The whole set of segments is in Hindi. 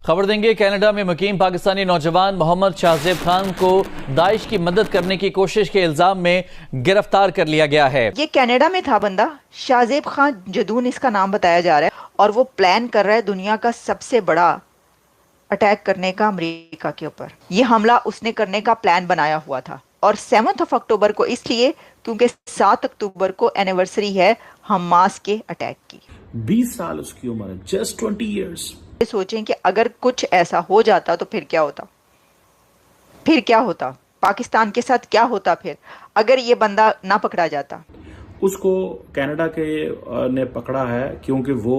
खबर देंगे कनाडा में मुकीम पाकिस्तानी नौजवान मोहम्मद शाहजेब खान को दाइश की मदद करने की कोशिश के इल्जाम में गिरफ्तार कर लिया गया है। ये कनाडा में था बंदा, शाहजेब खान जदून इसका नाम बताया जा रहा है, और वो प्लान कर रहा है दुनिया का सबसे बड़ा अटैक करने का अमेरिका के ऊपर। ये हमला उसने करने का प्लान बनाया हुआ था, और 7 अक्टूबर को इसलिए क्योंकि 7 अक्टूबर को एनिवर्सरी है हमास के अटैक की। 20 साल उसकी उम्र है, जस्ट 20 years। सोचें कि अगर कुछ ऐसा हो जाता तो फिर क्या होता, फिर क्या होता, पाकिस्तान के साथ क्या होता फिर अगर ये बंदा ना पकड़ा जाता। उसको कनाडा के ने पकड़ा है क्योंकि वो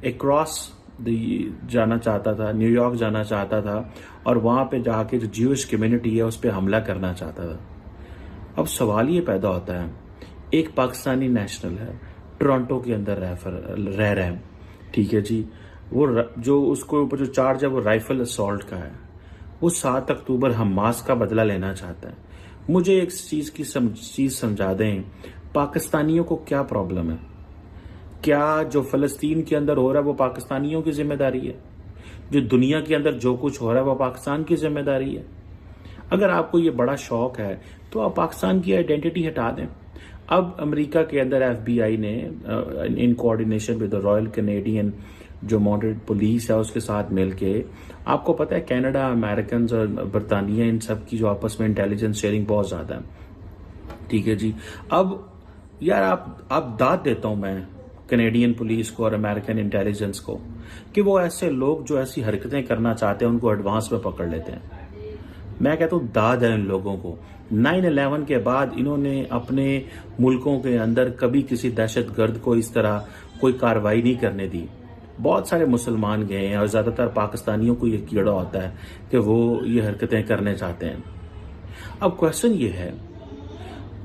अक्रॉस जाना चाहता था, न्यूयॉर्क जाना चाहता था, और वहां पे जाके जो ज्यूइश कम्युनिटी है उस पर हमला करना चाहता था। अब सवाल ये पैदा होता है, एक पाकिस्तानी नेशनल है, टोरंटो के अंदर रह रहे हैं, ठीक है जी, वो जो उसको ऊपर जो चार्ज है वो राइफल असॉल्ट का है। वो 7 अक्टूबर हमास का बदला लेना चाहता है। मुझे एक चीज समझा दें, पाकिस्तानियों को क्या प्रॉब्लम है? क्या जो फलस्तीन के अंदर हो रहा है वो पाकिस्तानियों की जिम्मेदारी है? जो दुनिया के अंदर जो कुछ हो रहा है वो पाकिस्तान की जिम्मेदारी है? अगर आपको ये बड़ा शौक है तो आप पाकिस्तान की आइडेंटिटी हटा दें। अब अमेरिका के अंदर FBI ने in coordination with the royal Canadian जो माउंटेड पुलिस है उसके साथ मिलके, आपको पता है कनाडा, अमेरिकन और बरतानिया, इन सब की जो आपस में इंटेलिजेंस शेयरिंग बहुत ज्यादा है, ठीक है जी। अब यार आप दाद देता हूं मैं कैनेडियन पुलिस को और अमेरिकन इंटेलिजेंस को कि वो ऐसे लोग जो ऐसी हरकतें करना चाहते हैं उनको एडवांस में पकड़ लेते हैं। मैं कहता हूं दाद है इन लोगों को। 9/11 के बाद इन्होंने अपने मुल्कों के अंदर कभी किसी दहशतगर्द को इस तरह कोई कार्रवाई नहीं करने दी। बहुत सारे मुसलमान गए हैं और ज्यादातर पाकिस्तानियों को ये कीड़ा होता है कि वो ये हरकतें करने चाहते हैं। अब क्वेश्चन ये है,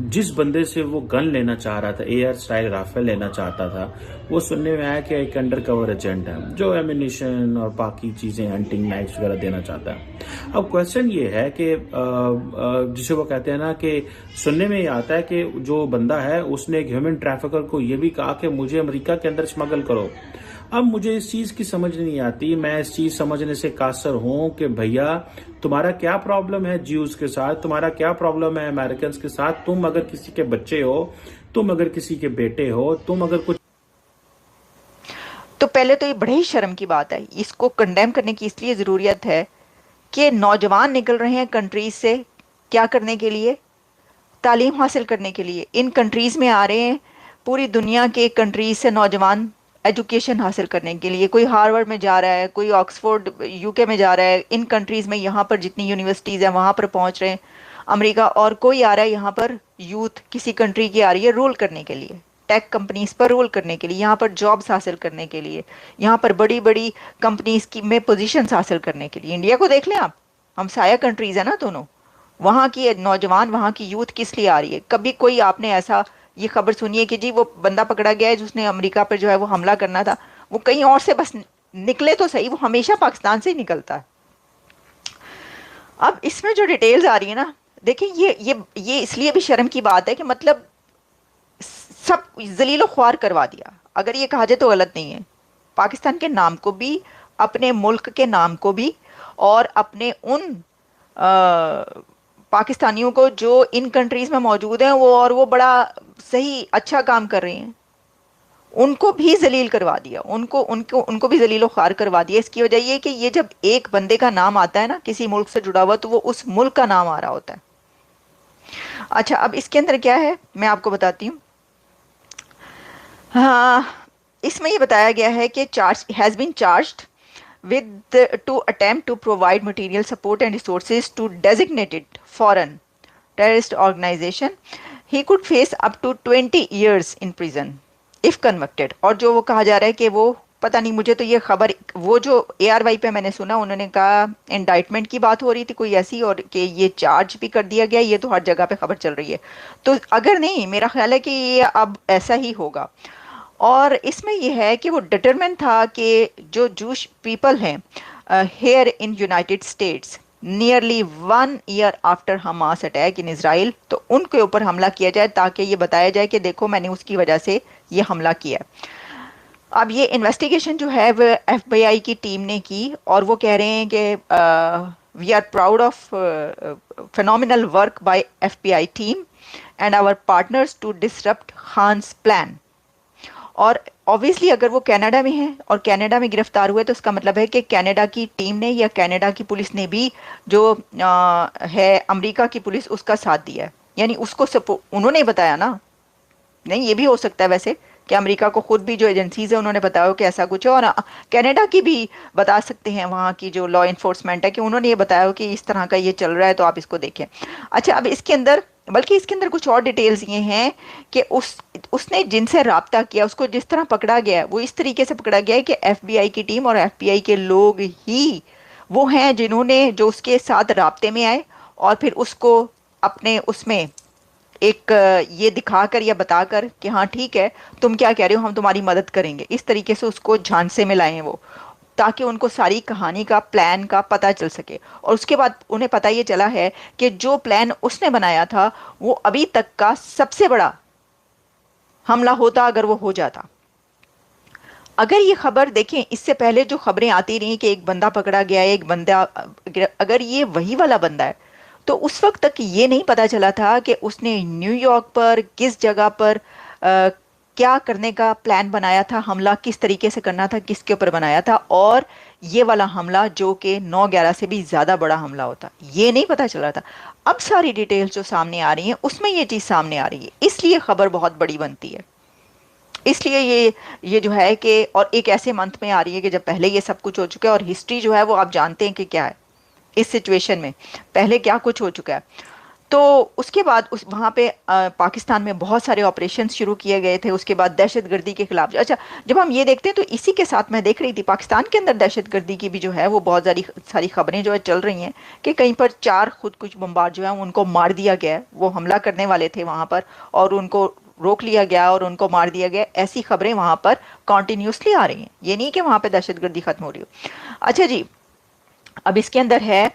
जिस बंदे से वो गन लेना चाह रहा था, एयर स्टाइल राफेल लेना चाहता था, वो सुनने में आया कि एक अंडर कवर एजेंट है जो एमिनेशन और बाकी चीजें, हंटिंग नाइफ्स वगैरह देना चाहता है। अब क्वेश्चन ये है कि जिसे वो कहते हैं ना कि सुनने में ये आता है कि जो बंदा है उसने एक ह्यूमन ट्रैफिकर को ये भी कहा कि मुझे अमेरिका के अंदर स्मगल करो। अब मुझे इस चीज की समझ नहीं आती, मैं इस चीज समझने से कासर हूं कि भैया तुम्हारा क्या प्रॉब्लम है ज्यूज के साथ, तुम्हारा क्या प्रॉब्लम है अमेरिकन के साथ? तुम अगर किसी के बच्चे हो, तुम अगर किसी के बेटे हो, तुम अगर कुछ, तो पहले तो ये बड़े ही शर्म की बात है। इसको कंडेम करने की इसलिए जरूरत है कि नौजवान निकल रहे हैं कंट्रीज से क्या करने के लिए, तालीम हासिल करने के लिए। इन कंट्रीज में आ रहे हैं, पूरी दुनिया के कंट्रीज से नौजवान एजुकेशन हासिल करने के लिए। कोई हार्वर्ड में जा रहा है, कोई ऑक्सफोर्ड UK में जा रहा है, इन कंट्रीज में यहाँ पर जितनी यूनिवर्सिटीज़ हैं वहाँ पर पहुँच रहे हैं अमेरिका, और कोई आ रहा है यहाँ पर यूथ किसी कंट्री की आ रही है रोल करने के लिए, टेक कंपनीज पर रोल करने के लिए, यहाँ पर जॉब्स हासिल करने के लिए, यहाँ पर बड़ी बड़ी कंपनीज की में पोजीशंस हासिल करने के लिए। इंडिया को देख लें आप, हम साया कंट्रीज है ना दोनों, वहाँ की नौजवान, वहाँ की यूथ किस लिए आ रही है? कभी कोई आपने ऐसा ये खबर सुनिए कि जी वो बंदा पकड़ा गया है जिसने अमेरिका पर जो है वो हमला करना था, वो कहीं और से बस निकले तो सही, वो हमेशा पाकिस्तान से ही निकलता है। अब इसमें जो डिटेल्स आ रही है ना, देखिए ये इसलिए भी शर्म की बात है कि मतलब सब जलीलो ख्वार करवा दिया, अगर ये कहा जाए तो गलत नहीं है। पाकिस्तान के नाम को भी, अपने मुल्क के नाम को भी, और अपने उन पाकिस्तानियों को जो इन कंट्रीज में मौजूद हैं वो, और वो बड़ा सही अच्छा काम कर रहे हैं, उनको भी जलील करवा दिया, उनको उनको उनको भी जलीलो ख्वार करवा दिया। इसकी वजह ये कि ये जब एक बंदे का नाम आता है ना किसी मुल्क से जुड़ा हुआ, तो वो उस मुल्क का नाम आ रहा होता है। अच्छा, अब इसके अंदर क्या है मैं आपको बताती हूँ। हाँ, इसमें ये बताया गया है कि charge has been charged with to attempt to provide material support and resources to designated foreign terrorist organization. He could face up to 20 years in prison if convicted. और जो वो कहा जा रहा है कि वो पता नहीं, मुझे तो ये खबर, वो जो ARY पे मैंने सुना, उन्होंने कहा इंडाइटमेंट की बात हो रही थी कोई ऐसी, और कि ये चार्ज भी कर दिया गया। ये तो हर जगह पे खबर चल रही है, तो अगर नहीं, मेरा ख्याल है कि ये अब ऐसा ही होगा। और इसमें यह है कि वो डिटरमिन था कि जो जूश पीपल हैं here in United states nearly 1 year after Hamas attack in Israel, तो उनके ऊपर हमला किया जाए ताकि ये बताया जाए कि देखो मैंने उसकी वजह से ये हमला किया। अब ये इन्वेस्टिगेशन जो है वो एफबीआई की टीम ने की और वो कह रहे हैं कि we are proud of phenomenal work by FBI team and our partners to disrupt Khan's plan. और ऑब्वियसली अगर वो कनाडा में है और कनाडा में गिरफ्तार हुए तो इसका मतलब है कि कनाडा की टीम ने या कनाडा की पुलिस ने भी जो है अमेरिका की पुलिस उसका साथ दिया है, यानी उसको उन्होंने बताया ना। नहीं, ये भी हो सकता है वैसे कि अमेरिका को खुद भी जो एजेंसीज है उन्होंने बताया कि ऐसा कुछ है, और कनाडा की भी बता सकते हैं वहाँ की जो लॉ इन्फोर्समेंट है कि उन्होंने ये बताया कि इस तरह का ये चल रहा है तो आप इसको देखें। अच्छा, अब इसके अंदर बल्कि इसके अंदर कुछ और डिटेल्स ये हैं कि उसने जिनसे राब्ता किया, उसको जिस तरह पकड़ा गया वो इस तरीके से पकड़ा गया है कि एफबीआई की टीम और एफबीआई के लोग ही वो हैं जिन्होंने जो उसके साथ राब्ते में आए और फिर उसको अपने उसमें एक ये दिखाकर या बताकर कि हाँ ठीक है तुम क्या कह रहे हो, हम तुम्हारी मदद करेंगे, इस तरीके से उसको झांसे में लाए हैं वो, ताकि उनको सारी कहानी का प्लान का पता चल सके। और उसके बाद उन्हें पता ये चला है कि जो प्लान उसने बनाया था वो अभी तक का सबसे बड़ा हमला होता अगर वो हो जाता। अगर ये खबर देखें, इससे पहले जो खबरें आती रही कि एक बंदा पकड़ा गया है, एक बंदा, अगर ये वही वाला बंदा है तो उस वक्त तक ये नहीं पता चला था कि उसने न्यूयॉर्क पर किस जगह पर क्या करने का प्लान बनाया था, हमला किस तरीके से करना था, किसके ऊपर बनाया था, और ये वाला हमला जो कि 9/11 से भी ज़्यादा बड़ा हमला होता, ये नहीं पता चला था। अब सारी डिटेल्स जो सामने आ रही हैं उसमें ये चीज़ सामने आ रही है, इसलिए खबर बहुत बड़ी बनती है। इसलिए ये जो है कि और एक ऐसे मंथ में आ रही है कि जब पहले ये सब कुछ हो चुका है और हिस्ट्री जो है वो आप जानते हैं कि क्या है इस सिचुएशन में, पहले क्या कुछ हो चुका है। तो उसके बाद उस वहाँ पे पाकिस्तान में बहुत सारे ऑपरेशन शुरू किए गए थे उसके बाद दहशतगर्दी के खिलाफ। अच्छा, जब हम ये देखते हैं तो इसी के साथ मैं देख रही थी पाकिस्तान के अंदर दहशतगर्दी की भी जो है वो बहुत सारी खबरें जो है चल रही हैं कि कहीं पर 4 खुद कुछ बम्बार जो है उनको मार दिया गया है, वो हमला करने वाले थे वहाँ पर और उनको रोक लिया गया और उनको मार दिया गया। ऐसी खबरें वहाँ पर कॉन्टीन्यूसली आ रही हैं, ये नहीं कि वहाँ पर दहशतगर्दी खत्म हो रही हो। अच्छा जी, अब इसके अंदर है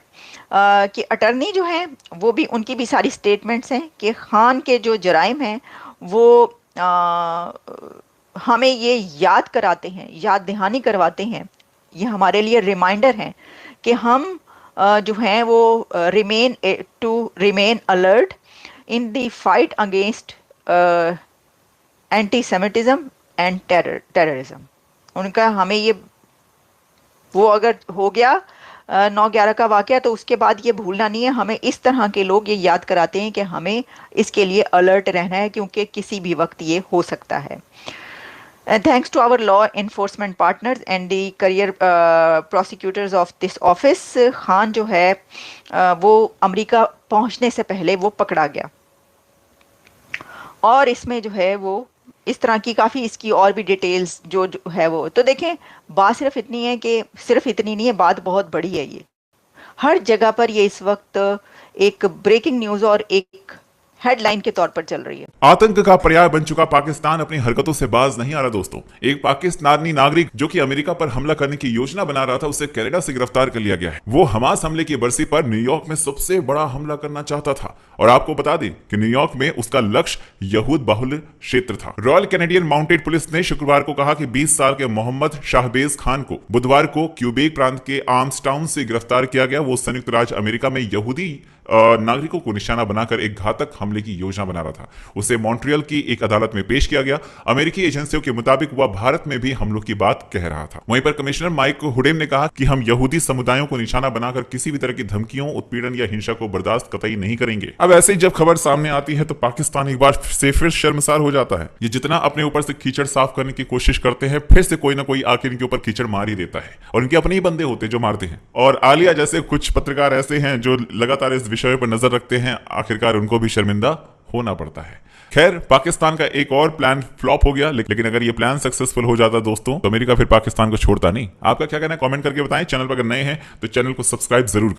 कि अटर्नी जो है वो भी, उनकी भी सारी स्टेटमेंट्स हैं कि खान के जो जराइम हैं वो हमें ये याद कराते हैं, याद दहानी करवाते हैं, ये हमारे लिए रिमाइंडर हैं कि हम जो हैं वो remain alert in the fight against antisemitism and terrorism. उनका हमें ये, वो अगर हो गया 9/11 का वाकया तो उसके बाद ये भूलना नहीं है। हमें इस तरह के लोग ये याद कराते हैं कि हमें इसके लिए अलर्ट रहना है क्योंकि किसी भी वक्त ये हो सकता है। Thanks to our law enforcement partners and the career prosecutors of this office, Khan जो है वो अमेरिका पहुंचने से पहले वो पकड़ा गया और इसमें जो है वो इस तरह की काफ़ी इसकी और भी डिटेल्स जो है वो, तो देखें बात सिर्फ इतनी है कि सिर्फ इतनी नहीं है, बात बहुत बड़ी है। ये हर जगह पर ये इस वक्त एक ब्रेकिंग न्यूज़ और एक हेडलाइन के तौर पर चल रही है। आतंक का पर्याय बन चुका पाकिस्तान अपनी हरकतों से बाज नहीं आ रहा दोस्तों। एक पाकिस्तानी नागरिक जो कि अमेरिका पर हमला करने की योजना बना रहा था उसे कनाडा से गिरफ्तार कर लिया गया है। वो हमास हमले की बरसी पर न्यूयॉर्क में सबसे बड़ा हमला करना चाहता था और आपको बता दें कि न्यूयॉर्क में उसका लक्ष्य यहूद बाहुल्य क्षेत्र था। रॉयल कैनेडियन माउंटेड पुलिस ने शुक्रवार को कहा कि 20 साल के मोहम्मद शाहबेज खान को बुधवार को क्यूबेक प्रांत के आर्म्सटाउन से गिरफ्तार किया गया। वो संयुक्त राज्य अमेरिका में यहूदी नागरिकों को निशाना बनाकर एक घातक हमले की योजना बना रहा था। उसे मॉन्ट्रियल की एक अदालत में पेश किया गया। अमेरिकी एजेंसियों के मुताबिक वह भारत में भी हमलों की बात कह रहा था। वहीं पर कमिश्नर माइक हुडेम ने कहा कि हम यहूदी समुदायों को निशाना बनाकर किसी भी तरह की धमकियों, उत्पीड़न या हिंसा को बर्दाश्त कतई नहीं करेंगे। अब ऐसे ही जब खबर सामने आती है तो पाकिस्तान एक बार से फिर शर्मसार हो जाता है। ये जितना अपने ऊपर से कीचड़ साफ करने की कोशिश करते हैं, फिर से कोई ना कोई आके इनके ऊपर कीचड़ मार ही देता है और इनके अपने ही बंदे होते जो मारते हैं। और आलिया जैसे कुछ पत्रकार ऐसे हैं जो लगातार इस विषय पर नजर रखते हैं, आखिरकार उनको भी शर्मिंदा होना पड़ता है। खैर, पाकिस्तान का एक और प्लान फ्लॉप हो गया, लेकिन अगर ये प्लान सक्सेसफुल हो जाता दोस्तों तो अमेरिका फिर पाकिस्तान को छोड़ता नहीं। आपका क्या कहना है कमेंट करके बताएं। चैनल पर अगर नए हैं तो चैनल को सब्सक्राइब जरूर